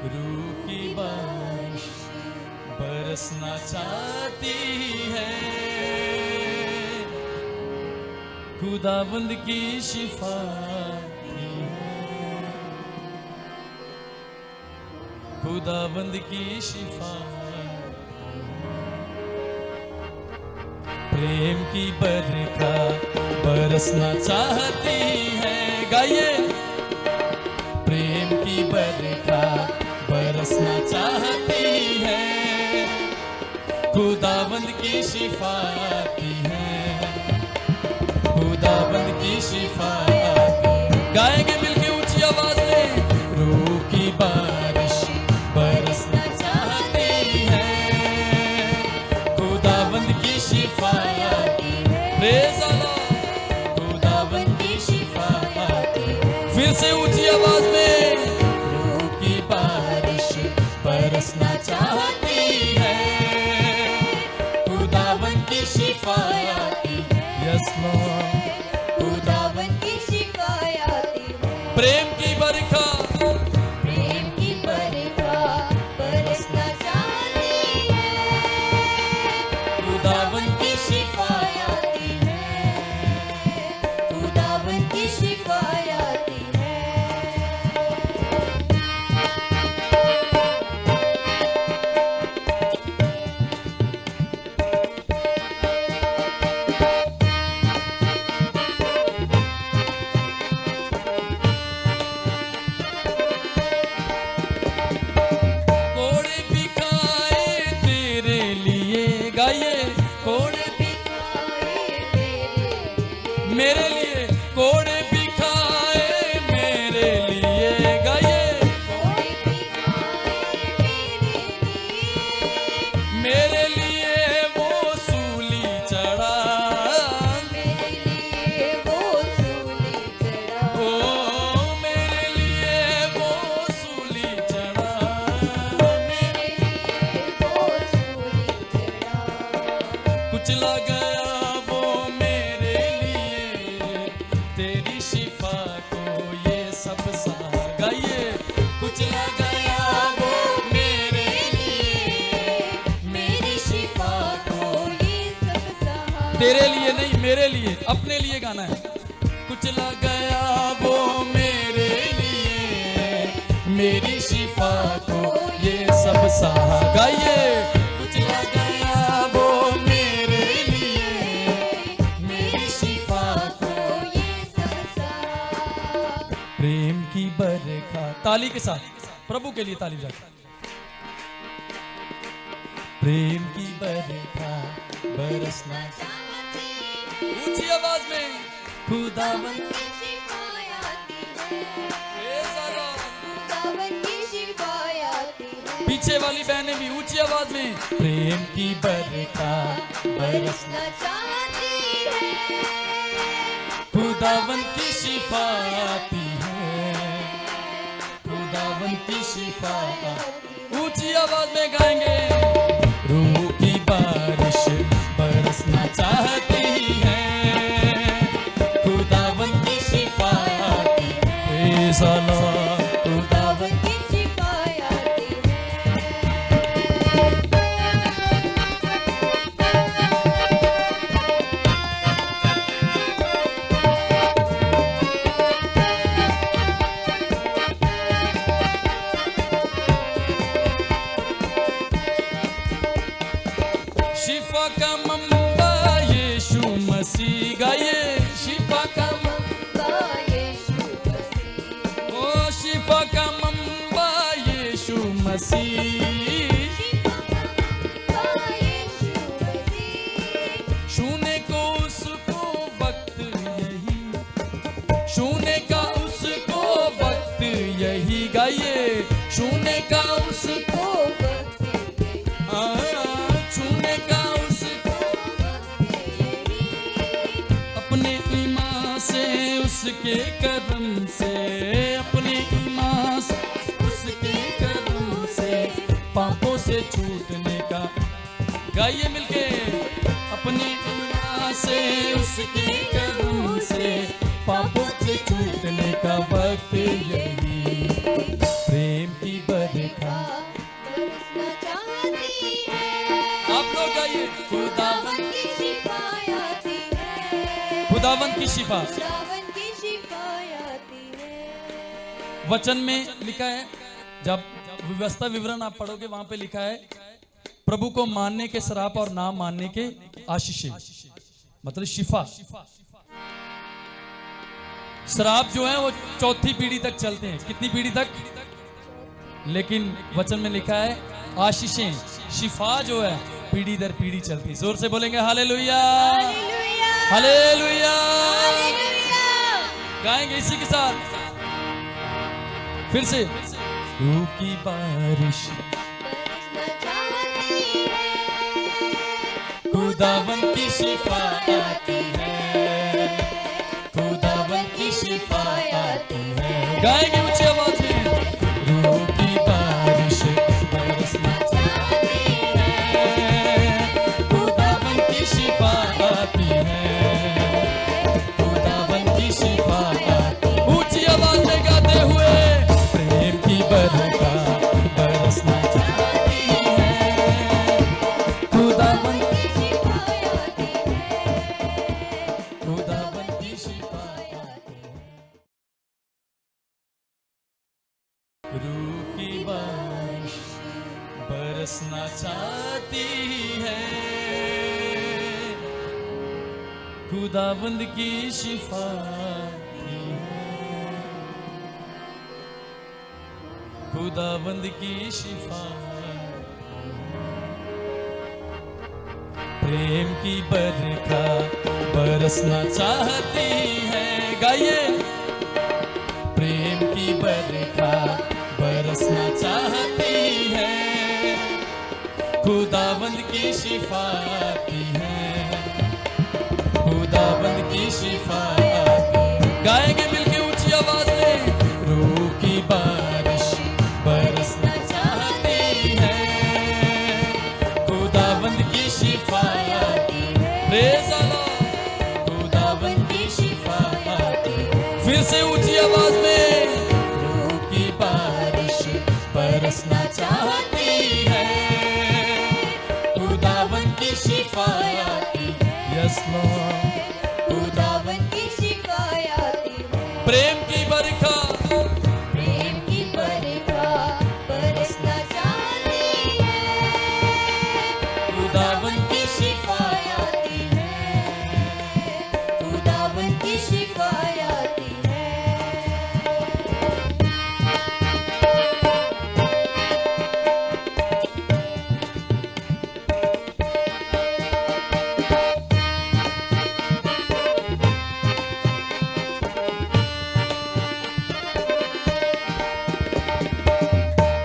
रूह की बारिश बरसना चाहती है, खुदाबंद की शिफा की है, खुदाबंद की शिफा। प्रेम की बरखत बरसना चाहती है, गाइए। प्रेम की बरखत बरसना चाहती है, खुदाबंद की शिफा आती है, खुदाबंद की शिफा आती। गाएंगे मिलके ऊंची आवाज में, रूह की बारिश बरसना चाहती है, खुदाबंद की शिफा आती है। प्रेज़ अल्लाह, खुदाबंद की शिफा आती है। फिर से ऊंची आवाज में, रूह की बारिश बरसना चाहती है, खुदाबंद की शिफा आती है। यस लॉर्ड, खुदाबंद की शिफा आती है। प्रेम की बरखत, प्रेम की बरखत बरसना चाहती है, खुदाबंद की शिफा आती है, खुदाबंद की शिफा आती है। कोड़े भी खाए तेरे लिए, गाइए। कोड़े मेरे लिए, कोड़े भी खाए मेरे लिए, गाइए। मेरे लिए वो सूली चढ़ा, ओ मेरे लिए वो सूली चढ़ा, कुचला गया वो मेरे लिए, तेरी शिफा को ये सब सहा, गाइए। कुचला गया वो मेरे लिए, मेरी शिफा को ये सब सहा। तेरे लिए नहीं, मेरे लिए, अपने लिए गाना है। कुचला गया वो मेरे लिए, मेरी शिफा को ये सब सहा, गाइए। कुचला गया वो मेरे लिए, मेरी शिफा को। ये सब सहा। प्रेम की बरखत, ताली के साथ प्रभु के लिए ताली बजाकर। प्रेम की बरखत बरसना, ऊंची आवाज में, खुदाबंद शिफा आती है, प्रेज़ अल्लाह। खुदाबंद की शिफा आती है। पीछे वाली बहनें भी ऊंची आवाज में, प्रेम की बरखत बरसना, बरसना चाहती है, खुदाबंद की शिफा आती है, खुदाबंद की शिफा आती। ऊंची आवाज में गाएंगे, रूह की बारिश बरसना चाहती है, खुदाबंद की शिफा आती है। प्रेज़ अल्लाह, खुदाबंद की शिफा आती है। शिफा का मंबा यीशु मसीह, गाइए। शिफा का, मंबा यीशु मसीह, ओ शिफा का मंबा यीशु मसीह, मंबा यीशु मसीह। छूने को उसको वक्त यही, छूने का उसको वक्त यही, गाइए। छूने का उसको, छूने का उसको, अपने ईमान से उसके करम से, अपने ईमान से उसके करम से, पापों से छूटने का, गाइए मिलके। अपने ईमान से उसके करम से, पापों से छूटने का वक्त यही, प्रेम की बरखत की शिफा। खुदावन की शिफा आती है। वचन में लिखा है, जब व्यवस्था विवरण आप पढ़ोगे वहां पे लिखा है प्रभु को मानने के श्राप और नाम मानने के आशीषें, मतलब शिफा। श्राप जो है वो चौथी पीढ़ी तक चलते हैं। कितनी पीढ़ी तक? लेकिन वचन में लिखा है आशीषें, शिफा जो है पीढ़ी दर पीढ़ी चलती है। जोर से बोलेंगे हालेलुया, हालेलुया, हालेलुया। हालेलुया। गाएंगे इसी के साथ फिर से। रूह की बारिश बरसना चाहती है। खुदावन की शिफा आती है, खुदावन की शिफा आती है। गाएंगे ऊंची आवाज में। रूह की बारिश बरसना चाहती है, खुदावन की शिफा आती है, खुदावन की शिफा आती है। ऊंची आवाज में गाते हुए प्रेम की बरखा बरसना चाहती है, खुदावन की शिफा आती है। खुदावन की शिफा आती है। रूह की बारिश बरसना चाहती है, खुदाबंद की शिफा आती है, खुदाबंद की शिफा। प्रेम की बरखा बरसना चाहती है। गाइए। प्रेम की बरखा बरसना चाहती है, खुदाबंद की शिफा आती है, खुदाबंद की शिफा आती है। गाएंगे मिलके ऊंची आवाज में। रूह की बारिश बरसना चाहती है, खुदाबंद की शिफा आती है। Praise Allah. खुदाबंद की शिफा आती है। फिर से ऊंची आवाज में। रूह की बारिश बरसना चाहती है, खुदाबंद की शिफा आती है। Yes Lord. खुदावन की शिफा आती है। प्रेम की बरखा, प्रेम की बरखा बरसना चाहती है। खुदाबंद की शिफा आती है। खुदावन की शिफा आती है।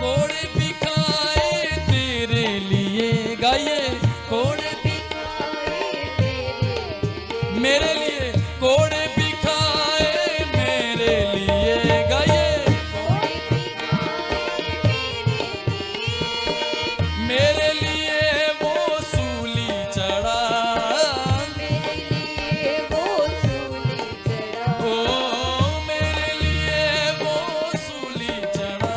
कोड़े बिखाए तेरे लिए। गाइए। कोड़े मेरे लिए, कोड़े बिखाए मेरे लिए। गाइए। मेरे लिए वो सूली चढ़ा, ओ मेरे लिए वो सूली चढ़ा,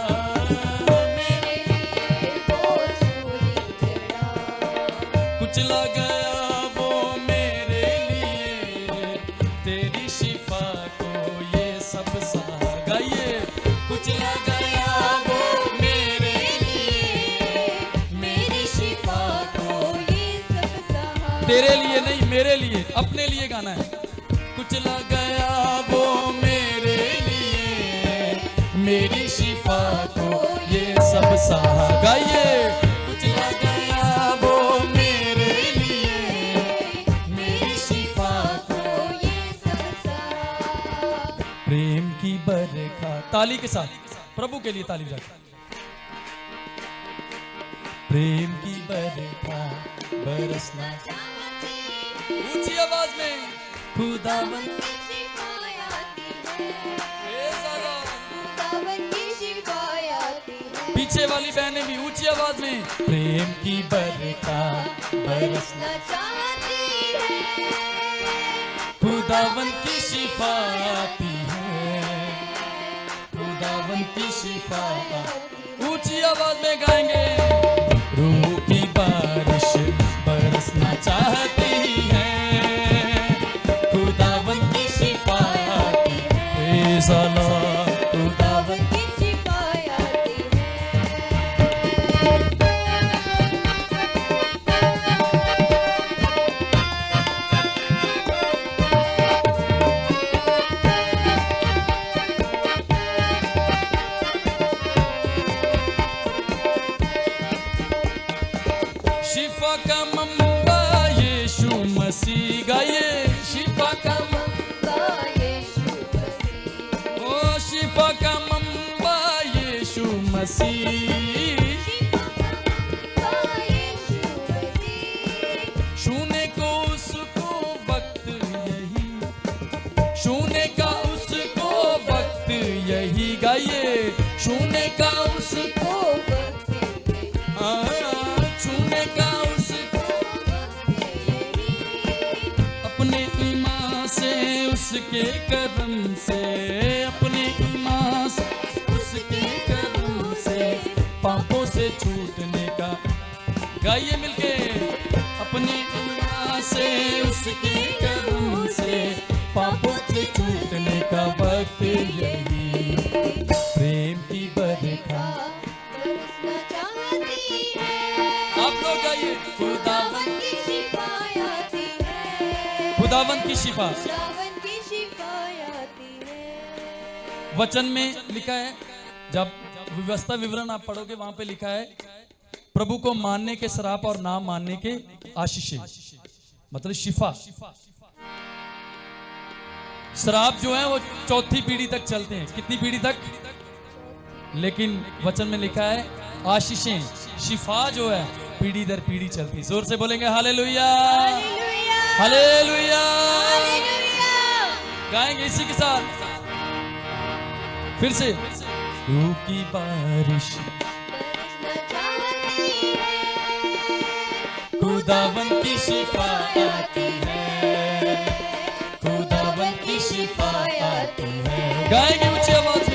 कुचला गया वो मेरे लिए, तेरी शिफा को ये सब सहा। गाइए। कुचला गया वो मेरे लिए, मेरी शिफा को ये सब सहा। तेरे लिए नहीं, मेरे लिए, अपने लिए गाना है। कुचला गया वो मेरे लिए, मेरी शिफा को ये सब सहा। गाइए। कुचला गया वो मेरे लिए, मेरी शिफा को। ये सब सहा। प्रेम की बरखा। ताली के साथ प्रभु के लिए ताली बजाते। प्रेम की बरखा बरसना ऊंची आवाज में। खुदाबंद शिफा आती है। Praise Allah. खुदावन की शिफा आती है। पीछे वाली बहनें भी ऊंची आवाज में। प्रेम की बरखा बरसना बरसना चाहती है। खुदाबंद की शिफा आती है, खुदाबंद की शिफा। ऊंची आवाज में गाएंगे। रूह की बारिश बरसना चाहती है, खुदाबंद की शिफा का मंबा यीशु मसीह गाइए शिफा का मंबा यीशु मसीह ओ शिफा का मंबा यीशु मसीह छूने को उसको वक्त यही छूने का उसको वक्त यही गाइए छूने का उसको छूने का उसको अपने ईमान से उसके करम से अपने ईमान से उसके करम से पापों से छूटने का गाइए मिलके अपने ईमान से उसके करम से पापों से छूटने का वक्त यही प्रेम की बरखा बरसना चाहती है आप लोग गाइए खुदावन खुदावन की शिफा आती है खुदावन की शिफा खुदावन की शिफा आती है वचन में लिखा है जब व्यवस्था विवरण आप पढ़ोगे वहां पे लिखा है प्रभु को मानने के श्राप और ना मानने के आशीषें मतलब शिफा श्राप जो है वो चौथी पीढ़ी तक चलते हैं कितनी पीढ़ी तक लेकिन वचन में लिखा है आशीषें शिफा जो है पीढ़ी दर पीढ़ी चलती है जोर से बोलेंगे हालेलुया हालेलुया हालेलुया हालेलुया गाएंगे इसी के साथ फिर से रूह की बारिश बरसना चाहती है खुदावन की शिफा आती है खुदावन की शिफा आती है गाएंगे ऊंची आवाज